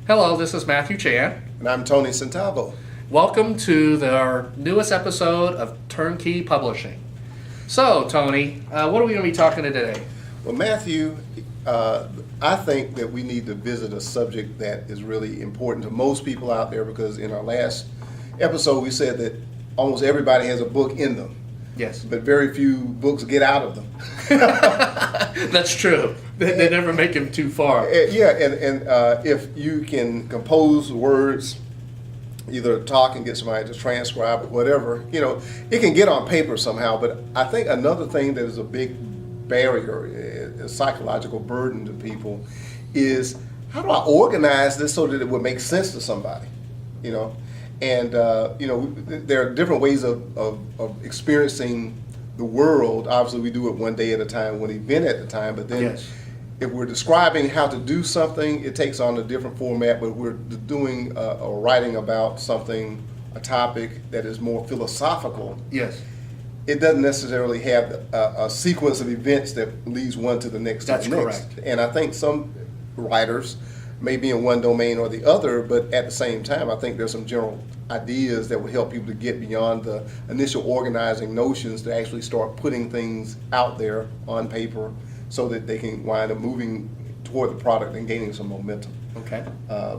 Hello, this is Matthew Chan. And I'm Tony Centavo. Welcome to our newest episode of TurnKey Publishing. So, Tony, what are we going to be talking to today? Well, Matthew, I think that we need to visit a subject that is really important to most people out there, because in our last episode we said that almost everybody has a book in them. Yes. But very few books get out of them. That's true. They never make them too far. Yeah, and if you can compose words, either talk and get somebody to transcribe it, whatever, it can get on paper somehow. But I think another thing that is a big barrier, a psychological burden to people, is how do I organize this so that it would make sense to somebody, And there are different ways of experiencing the world. Obviously, we do it one day at a time, one event at a time. But then, yes, if we're describing how to do something, it takes on a different format. But we're doing or writing about something, a topic that is more philosophical. yes, It doesn't necessarily have a sequence of events that leads one to the next. That's to the next. correct. And I think some writers may be in one domain or the other, but at the same time, I think there's some general ideas that will help people to get beyond the initial organizing notions to actually start putting things out there on paper so that they can wind up moving toward the product and gaining some momentum. okay.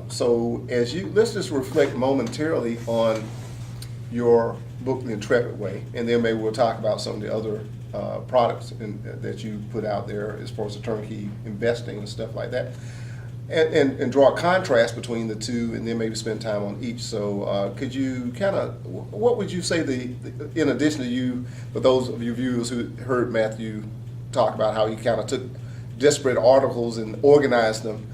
So let's just reflect momentarily on your book, The Intrepid Way, and then maybe we'll talk about some of the other products that you put out there as far as the turnkey investing and stuff like that. And draw a contrast between the two, and then maybe spend time on each. So could you what would you say in addition to you, for those of you viewers who heard Matthew talk about how he kind of took disparate articles and organized them,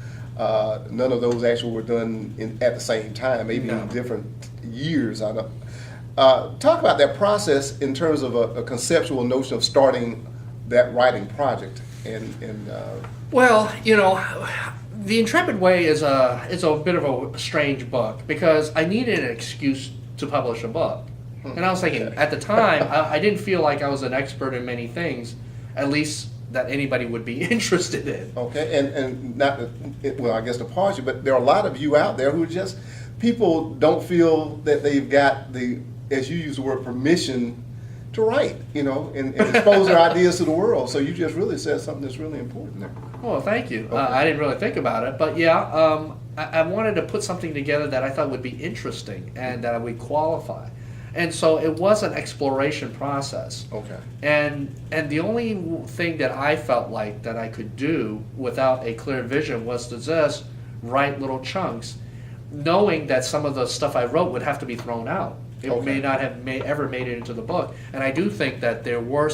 none of those actually were done at the same time, maybe No. in different years. I don't. Talk about that process in terms of a conceptual notion of starting that writing project. Well, The Intrepid Way is a bit of a strange book because I needed an excuse to publish a book. And I was thinking, at the time, I didn't feel like I was an expert in many things, at least that anybody would be interested in. Okay, and not well, I guess to pause you, but there are a lot of you out there who just, people don't feel that they've got the, as you use the word, permission to write, and expose their ideas to the world. So you just really said something that's really important there. Well, thank you. Okay. I didn't really think about it, but yeah, I wanted to put something together that I thought would be interesting and that would qualify. And so it was an exploration process. Okay. And the only thing that I felt like that I could do without a clear vision was to just write little chunks, knowing that some of the stuff I wrote would have to be thrown out. It may not have ever made it into the book. And I do think that there were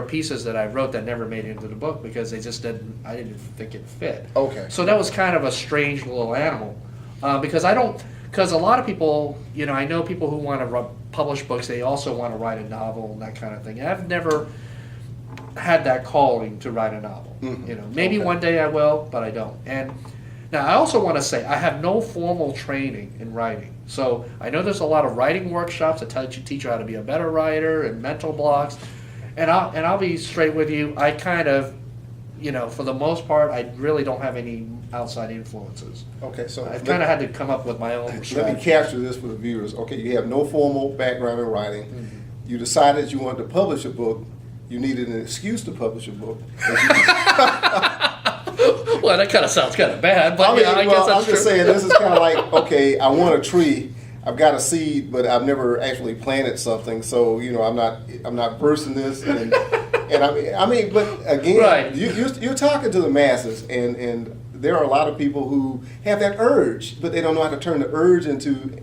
pieces that I wrote that never made it into the book because I didn't think it fit. Okay. So that was kind of a strange little animal. Because a lot of people, I know people who want to publish books, they also want to write a novel and that kind of thing. And I've never had that calling to write a novel. Mm-hmm. Maybe one day I will, but I don't. And now I also want to say I have no formal training in writing. So I know there's a lot of writing workshops that teach you how to be a better writer and mental blocks. And I'll be straight with you. I kind of, for the most part, I really don't have any outside influences. Okay, so I've kind of had to come up with my own strategy. let me capture this for the viewers. Okay, you have no formal background in writing. Mm-hmm. You decided you wanted to publish a book. You needed an excuse to publish a book. Well, that kind of sounds kind of bad, but I guess that's I'm just true. saying this is kind of like, okay, I want a tree. I've got a seed, but I've never actually planted something, so I'm not versed in this, and I mean, but again, Right. you're talking to the masses, and there are a lot of people who have that urge, but they don't know how to turn the urge into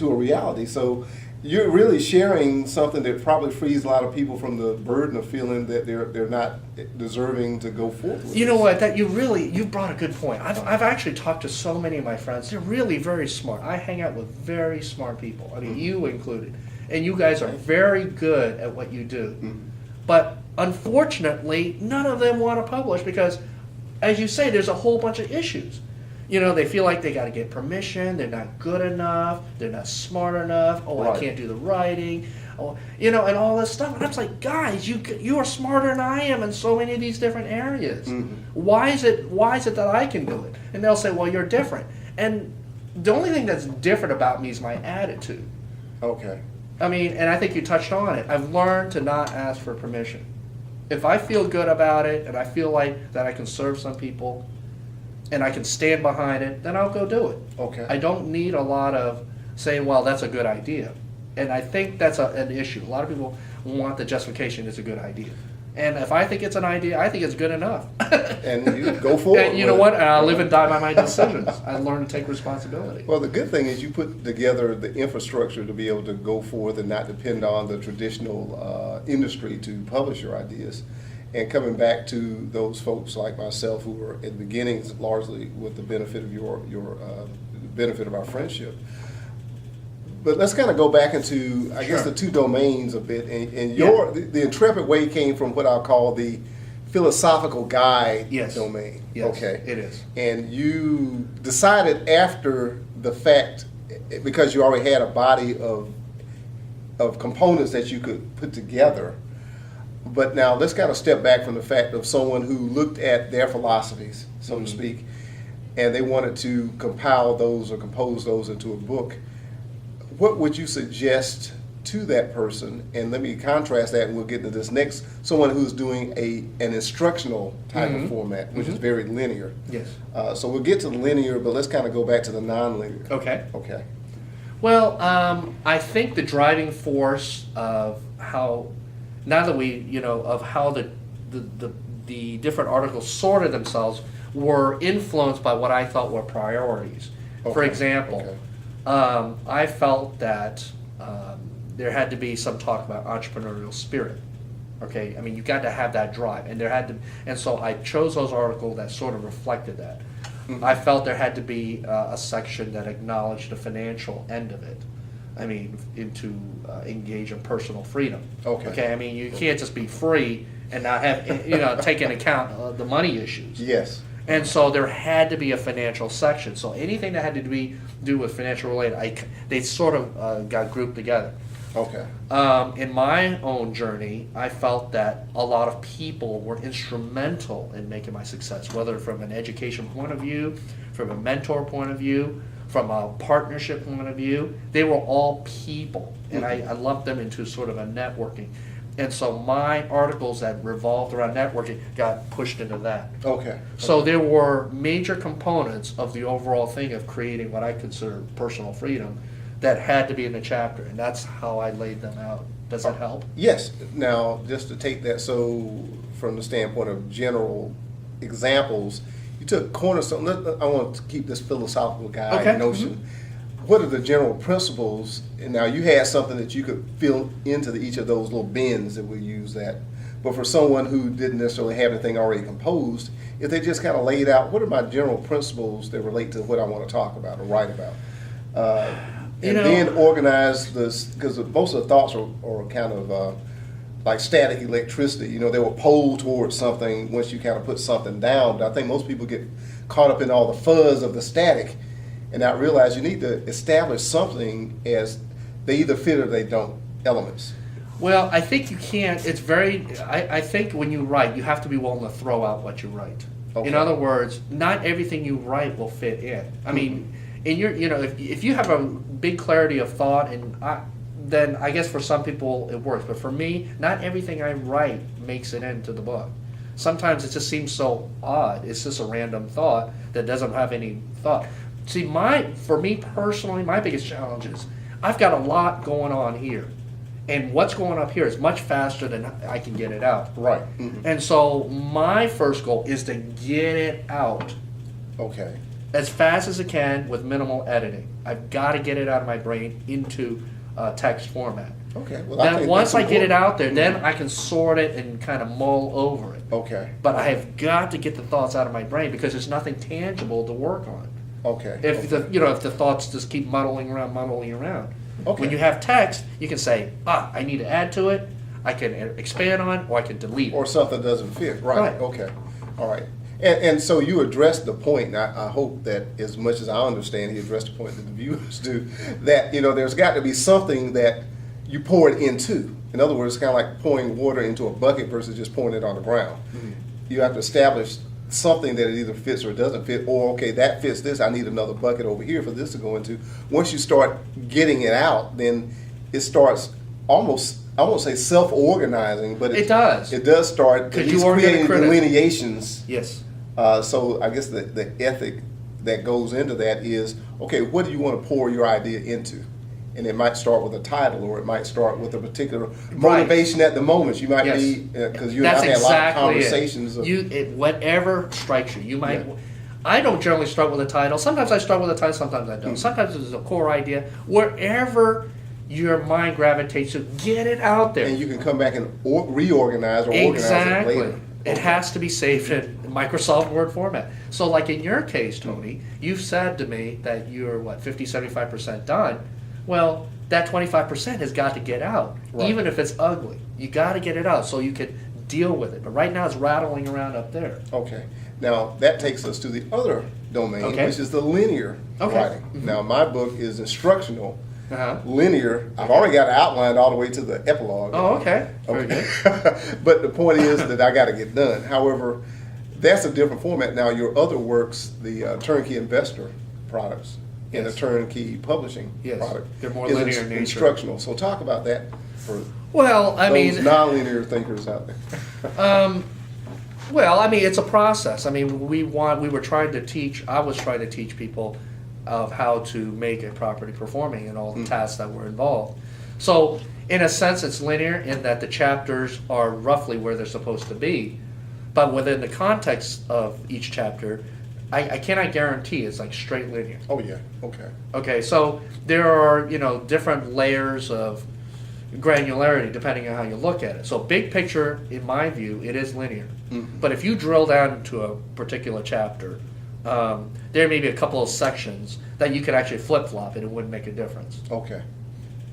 a reality. So you're really sharing something that probably frees a lot of people from the burden of feeling that they're not deserving to go forward with You know this. what? You brought a good point. I've actually talked to so many of my friends. They're really very smart. I hang out with very smart people. I mean, you included, and you guys are very good at what you do. But unfortunately, none of them want to publish because, as you say, there's a whole bunch of issues. they feel like they got to get permission. They're not good enough. They're not smart enough. Oh, Right. I can't do the writing. Oh, and all this stuff. And I'm like, guys, you are smarter than I am in so many of these different areas. Mm-hmm. Why is it that I can do it? And they'll say, well, you're different. And the only thing that's different about me is my attitude. Okay. I mean, and I think you touched on it. I've learned to not ask for permission. If I feel good about it and I feel like that I can serve some people and I can stand behind it, then I'll go do it. Okay. I don't need a lot of saying, well, that's a good idea. And I think that's an issue. A lot of people want the justification it's a good idea. And if I think it's an idea, I think it's good enough. And you go forward. And you know what? I live and die by my decisions. I learn to take responsibility. Well, the good thing is you put together the infrastructure to be able to go forth and not depend on the traditional industry to publish your ideas. And coming back to those folks like myself who were at the beginnings largely with the benefit of your benefit of our friendship. But let's kind of go back into, I guess, the two domains a bit. And the Intrepid Way came from what I'll call the philosophical guide domain. Yes, okay, it is. And you decided after the fact, because you already had a body of components that you could put together. But now let's kind of step back from the fact of someone who looked at their philosophies, so to speak, and they wanted to compile those or compose those into a book. What would you suggest to that person? And let me contrast that, and we'll get into this next. Someone who's doing an instructional type of format, which is very linear. Yes. So we'll get to the linear, but let's kind of go back to the non-linear. Okay. Okay. Well, I think the driving force of how, now that we, of how the different articles sorted themselves were influenced by what I thought were priorities. For Okay. example, I felt that there had to be some talk about entrepreneurial spirit. Okay, I mean, you got to have that drive, and so I chose those articles that sort of reflected that. I felt there had to be a section that acknowledged the financial end of it. I mean, into engage in personal freedom. Okay. I mean, you can't just be free and not have take into account the money issues. Yes. And so there had to be a financial section. So anything that had to do with financial related, they sort of got grouped together. Okay. In my own journey, I felt that a lot of people were instrumental in making my success, whether from an education point of view, from a mentor point of view, from a partnership point of view. They were all people, and I lumped them into sort of a networking. And so my articles that revolved around networking got pushed into that. Okay. So there were major components of the overall thing of creating what I consider personal freedom that had to be in the chapter, and that's how I laid them out. Does that help? Yes. Now, just to take that, so from the standpoint of general examples, you took cornerstone. I want to keep this philosophical guide notion. What are the general principles? And now you had something that you could fill into each of those little bins that we use that. But for someone who didn't necessarily have anything already composed, if they just kind of laid out, what are my general principles that relate to what I want to talk about or write about? Then organize this, because most of the thoughts are kind of like static electricity. They will pole towards something once you kind of put something down. But I think most people get caught up in all the fuzz of the static and not realize you need to establish something as they either fit or they don't elements. Well, I think you can't. It's very. I think when you write, you have to be willing to throw out what you write. Okay. In other words, not everything you write will fit in. I mean, in your, if you have a big clarity of thought, then I guess for some people it works. But for me, not everything I write makes it into the book. Sometimes it just seems so odd. It's just a random thought that doesn't have any thought. See, for me personally, my biggest challenge is I've got a lot going on here. And what's going up here is much faster than I can get it out. Right. And so my first goal is to get it out Okay. as fast as I can with minimal editing. I've got to get it out of my brain into text format. Okay. Well, Then think once that's I get it important. out there, then I can sort it and kind of mull over it. Okay. But I have got to get the thoughts out of my brain because there's nothing tangible to work on. Okay. If the thoughts just keep muddling around. Okay. When you have text, you can say, I need to add to it, I can expand on, or I can delete it. Or something doesn't fit. Right. Right. Okay. All right. And so you addressed the point, and I hope that as much as I understand, you addressed the point that the viewers do, that, there's got to be something that you pour it into. In other words, it's kind of like pouring water into a bucket versus just pouring it on the ground. Mm-hmm. You have to establish something that it either fits or doesn't fit, or, okay, that fits this, I need another bucket over here for this to go into. Once you start getting it out, then it starts almost, I won't say self-organizing, but it does. It does start at least creating delineations. Yes. So I guess the ethic that goes into that is, okay, what do you want to pour your idea into? And it might start with a title, or it might start with a particular motivation at the moment. You might be, because you and I had a lot of conversations. Whatever strikes you. You might. Yeah. I don't generally start with a title. Sometimes I start with a title, sometimes I don't. Mm-hmm. Sometimes it's a core idea. Wherever your mind gravitates to, get it out there. And you can come back and reorganize or organize it later. It has to be saved in Microsoft Word format. So like in your case, Tony, you've said to me that you're, 50, 75% done. Well, that 25% has got to get out, even if it's ugly. You got to get it out so you can deal with it. But right now it's rattling around up there. Okay. Now, that takes us to the other domain, which is the linear writing. Mm-hmm. Now, my book is instructional. Linear. I've already got it outlined all the way to the epilogue. Oh, okay. Very good. But the point is that I got to get done. However, that's a different format. Now, your other works, the Turnkey Investor products and the Turnkey Publishing product, they're more linear in nature. Instructional. So talk about that for those non-linear thinkers out there. It's a process. I was trying to teach people of how to make a property performing and all the tasks that were involved. So in a sense it's linear in that the chapters are roughly where they're supposed to be, but within the context of each chapter, I cannot guarantee it's like straight linear. Oh yeah, okay. Okay, so there are, different layers of granularity depending on how you look at it. So big picture, in my view, it is linear. Mm-hmm. But if you drill down into a particular chapter, there may be a couple of sections that you could actually flip-flop and it wouldn't make a difference. Okay.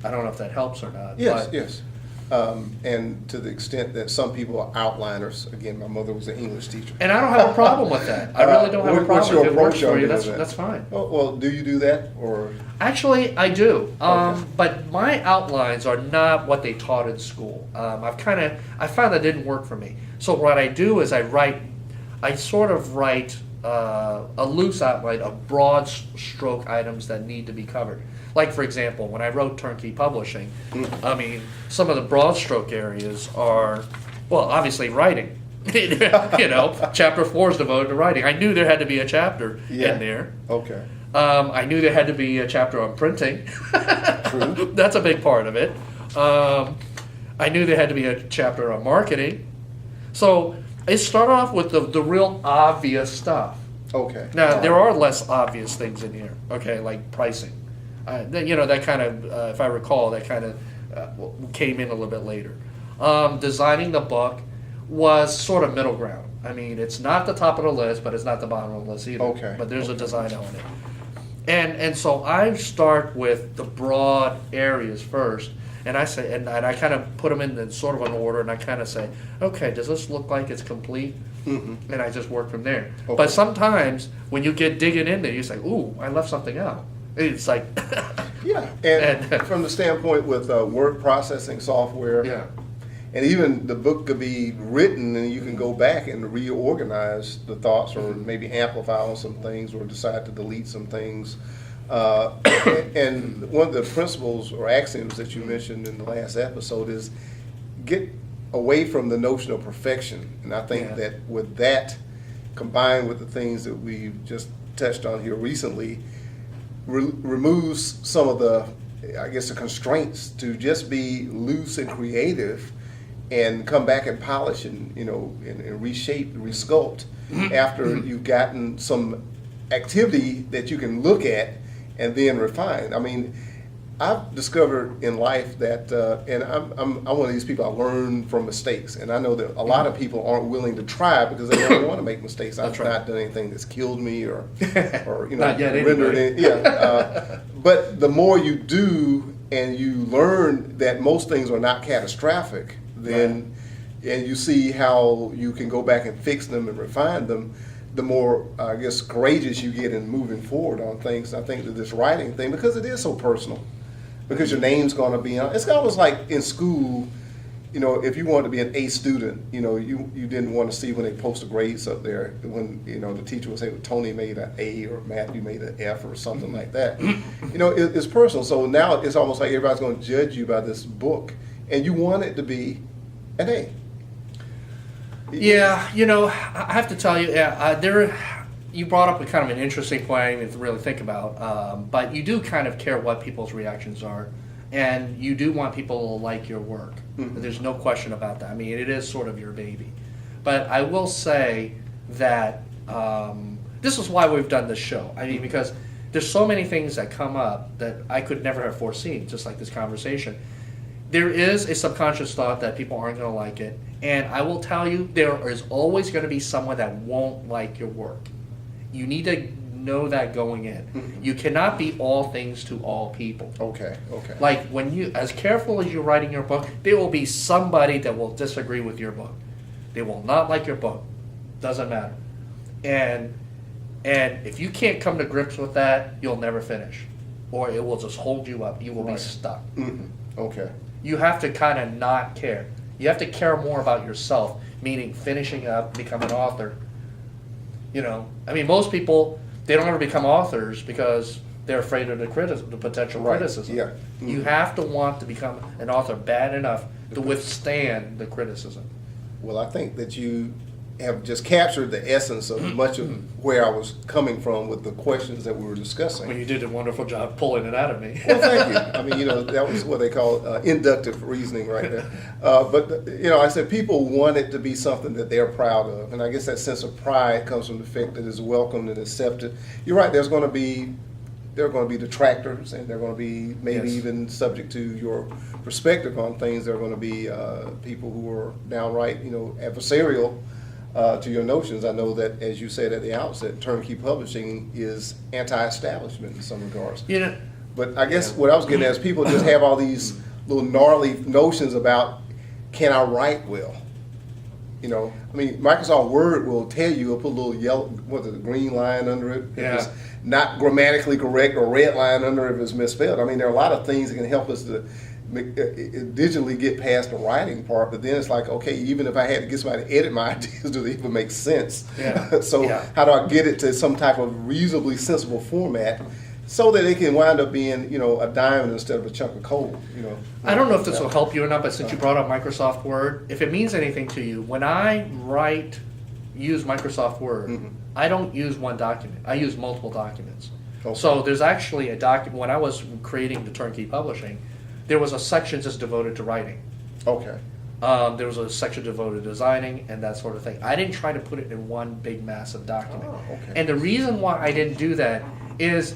I don't know if that helps or not. Yes, yes. And to the extent that some people are outliners, again, my mother was an English teacher. And I don't have a problem with that. I really don't have a problem. If it works for you, that's fine. Well, do you do that? Or actually, I do. But my outlines are not what they taught in school. I found that didn't work for me. So what I do is I sort of write a loose outline of broad stroke items that need to be covered. Like, for example, when I wrote TurnKey Publishing, some of the broad stroke areas are, obviously writing. Chapter 4 is devoted to writing. I knew there had to be a chapter in there. Okay. I knew there had to be a chapter on printing. True. That's a big part of it. I knew there had to be a chapter on marketing. So I start off with the real obvious stuff. Okay. Now, there are less obvious things in here, like pricing. That kind of, if I recall, that kind of came in a little bit later. Designing the book was sort of middle ground. It's not the top of the list, but it's not the bottom of the list either. Okay. But there's a design element. And so I start with the broad areas first, and I say, and I kind of put them in sort of an order, and I kind of say, okay, does this look like it's complete? Mm-hmm. And I just work from there. Okay. But sometimes when you get digging in there, you say, ooh, I left something out. It's like yeah, and from the standpoint with word processing software, and even the book could be written and you can go back and reorganize the thoughts, or maybe amplify on some things, or decide to delete some things. And one of the principles or axioms that you mentioned in the last episode is get away from the notion of perfection. And I think that with that, combined with the things that we've just touched on here recently, removes some of the, the constraints to just be loose and creative, and come back and polish and and reshape, resculpt after you've gotten some activity that you can look at and then refine. I've discovered in life that, and I'm one of these people, I learn from mistakes, and I know that a lot of people aren't willing to try because they don't want to make mistakes. I've not done anything that's killed me or not yet, rendered it. But the more you do and you learn that most things are not catastrophic, then and you see how you can go back and fix them and refine them, the more, I guess, courageous you get in moving forward on things. I think that this writing thing, because it is so personal, because your name's going to be on. It's almost like in school, you know, if you wanted to be an A student, you know, you didn't want to see when they post the grades up there, when, you know, the teacher would say, well, Tony made an A or Matthew made an F or something like that. You know, it's personal. So now it's almost like everybody's going to judge you by this book, and you want it to be an A. Yeah, you know, I have to tell you, you brought up a kind of an interesting point I didn't even really think about, but you do kind of care what people's reactions are, and you do want people to like your work. Mm-hmm. There's no question about that. I mean, it is sort of your baby. But I will say that this is why we've done this show. I mean, because there's so many things that come up that I could never have foreseen, just like this conversation. There is a subconscious thought that people aren't going to like it. And I will tell you, there is always going to be someone that won't like your work. You need to know that going in. Mm-hmm. You cannot be all things to all people. Okay. Like when you, as careful as you're writing your book, there will be somebody that will disagree with your book. They will not like your book. Doesn't matter. And if you can't come to grips with that, you'll never finish. Or it will just hold you up. You will be stuck. Mm-hmm. Okay. You have to kind of not care. You have to care more about yourself, meaning finishing up, become an author. You know, I mean, most people, they don't ever become authors because they're afraid of the potential criticism. Yeah. Mm-hmm. You have to want to become an author bad enough to withstand the criticism. Well, I think that you have just captured the essence of much of where I was coming from with the questions that we were discussing. Well, you did a wonderful job pulling it out of me. Well, thank you. I mean, you know, that was what they call inductive reasoning right there. But, you know, I said people want it to be something that they're proud of. And I guess that sense of pride comes from the fact that it's welcomed and accepted. You're right, there are going to be detractors, and they're going to be maybe even subject to your perspective on things. There are going to be people who are downright, you know, adversarial to your notions. I know that, as you said at the outset, TurnKey Publishing is anti-establishment in some regards. You know, but I guess what I was getting at is people just have all these little gnarly notions about, can I write well? You know, I mean, Microsoft Word will tell you, it'll put a little yellow, green line under it if it's not grammatically correct, or red line under it if it's misspelled. I mean, there are a lot of things that can help us to digitally get past the writing part, but then it's like, okay, even if I had to get somebody to edit my ideas, do they even make sense? How do I get it to some type of reasonably sensible format so that it can wind up being, you know, a diamond instead of a chunk of coal, you know? I don't know if this will help you or not, but since you brought up Microsoft Word, if it means anything to you, when I use Microsoft Word, I don't use one document. I use multiple documents. Okay. So there's actually a document, when I was creating the TurnKey Publishing, there was a section just devoted to writing. Okay. There was a section devoted to designing and that sort of thing. I didn't try to put it in one big massive document. Oh, okay. And the reason why I didn't do that is,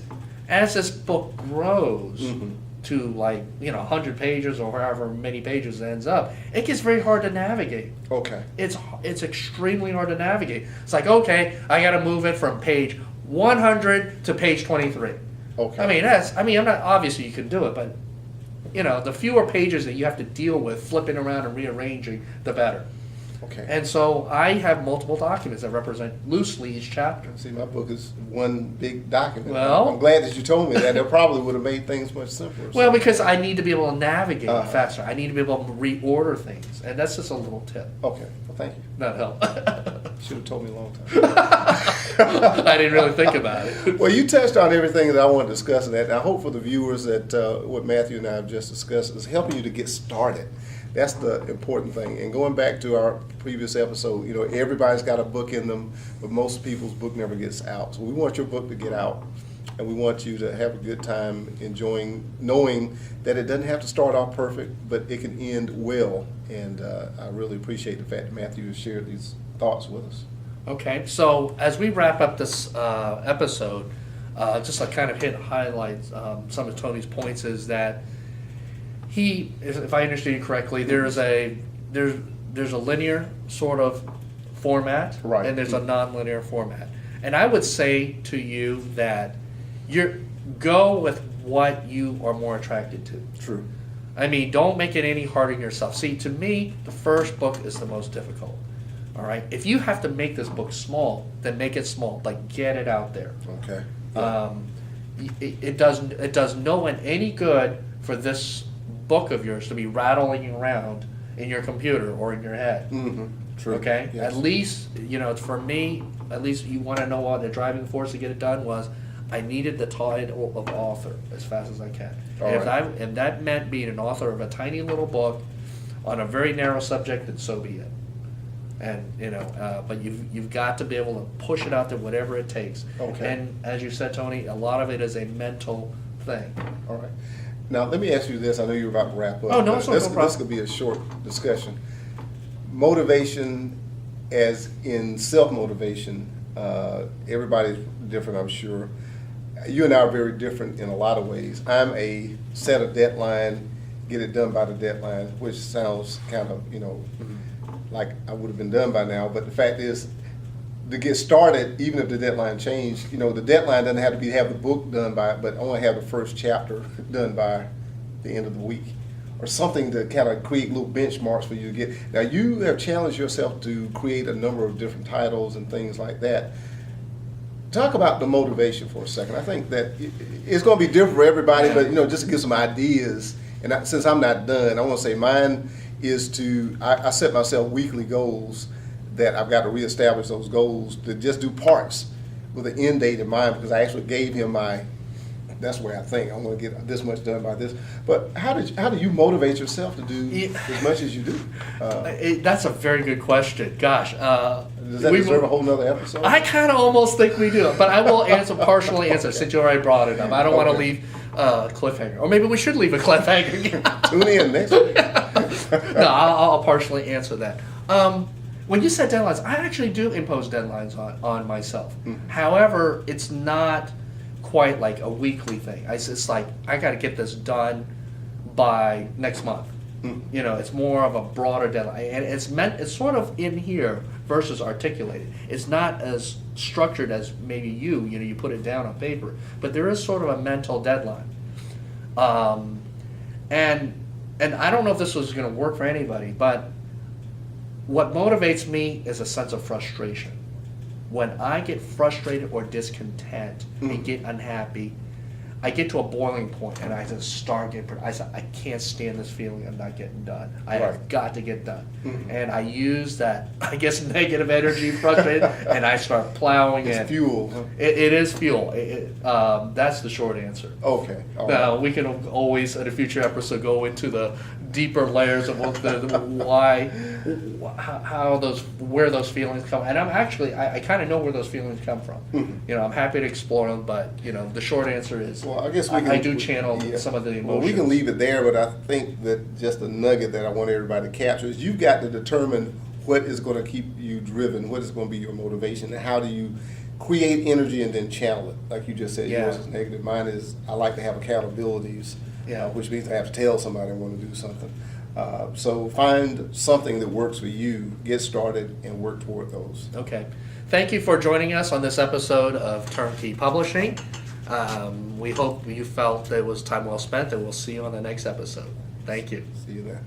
as this book grows to, like, you know, 100 pages or however many pages it ends up, it gets very hard to navigate. Okay. It's extremely hard to navigate. It's like, okay, I got to move it from page 100 to page 23. Okay. I'm not, obviously you can do it, but, you know, the fewer pages that you have to deal with flipping around and rearranging, the better. Okay. And so I have multiple documents that represent loosely each chapter. See, my book is one big document. Well, I'm glad that you told me that. It probably would have made things much simpler. Well, because I need to be able to navigate faster. I need to be able to reorder things. And that's just a little tip. Okay. Well, thank you. That helped. Should have told me a long time. I didn't really think about it. Well, you touched on everything that I want to discuss in that. And I hope for the viewers that what Matthew and I have just discussed is helping you to get started. That's the important thing. And going back to our previous episode, you know, everybody's got a book in them, but most people's book never gets out. So we want your book to get out, and we want you to have a good time enjoying, knowing that it doesn't have to start off perfect, but it can end well. And I really appreciate the fact that Matthew has shared these thoughts with us. Okay, so as we wrap up this episode, just to kind of highlight some of Tony's points is that if I understand you correctly, there's a linear sort of format, right, and there's a non-linear format. And I would say to you that go with what you are more attracted to. True. I mean, don't make it any harder on yourself. See, to me, the first book is the most difficult. All right. If you have to make this book small, then make it small. Like, get it out there. Okay. It does no one any good for this book of yours to be rattling around in your computer or in your head. Mm-hmm. True. Okay. Yes. At least, for me, at least you want to know what the driving force to get it done was. I needed the title of author as fast as I can. And that meant being an author of a tiny little book on a very narrow subject, then so be it. And but you've got to be able to push it out there, whatever it takes. Okay. And as you said, Tony, a lot of it is a mental thing. All right. Now let me ask you this. I know you're about to wrap up. Oh no, it's no problem. This could be a short discussion. Motivation, as in self-motivation. Everybody's different, I'm sure. You and I are very different in a lot of ways. I'm a set a deadline, get it done by the deadline, which sounds kind of, like I would have been done by now. But the fact is, to get started, even if the deadline changed, the deadline doesn't have to have the book done by, but only have the first chapter done by the end of the week, or something to kind of create little benchmarks for you to get. Now you have challenged yourself to create a number of different titles and things like that. Talk about the motivation for a second. I think that it's going to be different for everybody, but just to give some ideas. And since I'm not done, I want to say mine is I set myself weekly goals that I've got to reestablish those goals to just do parts with an end date in mind, because I actually gave him that's where I think I'm going to get this much done by this. But how do you motivate yourself to do as much as you do? That's a very good question. Gosh. Does that deserve a whole nother episode? I kind of almost think we do, but I will partially answer since you already brought it up. I don't want to leave a cliffhanger. Or maybe we should leave a cliffhanger. Tune in next week. No, I'll partially answer that. When you set deadlines, I actually do impose deadlines on myself. Mm-hmm. However, it's not quite like a weekly thing. It's like, I got to get this done by next month. Mm-hmm. It's more of a broader deadline. And it's sort of in here versus articulated. It's not as structured as maybe you put it down on paper, but there is sort of a mental deadline. And I don't know if this was going to work for anybody, but what motivates me is a sense of frustration. When I get frustrated or discontent and get unhappy, I get to a boiling point and I just start getting. I can't stand this feeling of not getting done. I have got to get done, and I use that, I guess, negative energy, frustrated, and I start plowing in. It's fuel. Huh? It is fuel. That's the short answer. Okay. Now we can always in a future episode go into the deeper layers of what why, where those feelings come, and I kind of know where those feelings come from. Mm-hmm. I'm happy to explore them, but the short answer is. Well, I guess I do channel some of the emotions. Well, we can leave it there, but I think that just a nugget that I want everybody to capture is you've got to determine what is going to keep you driven, what is going to be your motivation, and how do you create energy and then channel it. Like you just said, yours is negative. Mine is I like to have accountabilities, which means I have to tell somebody I want to do something. So find something that works for you, get started, and work toward those. Okay. Thank you for joining us on this episode of TurnKey Publishing. We hope you felt it was time well spent, and we'll see you on the next episode. Thank you. See you there.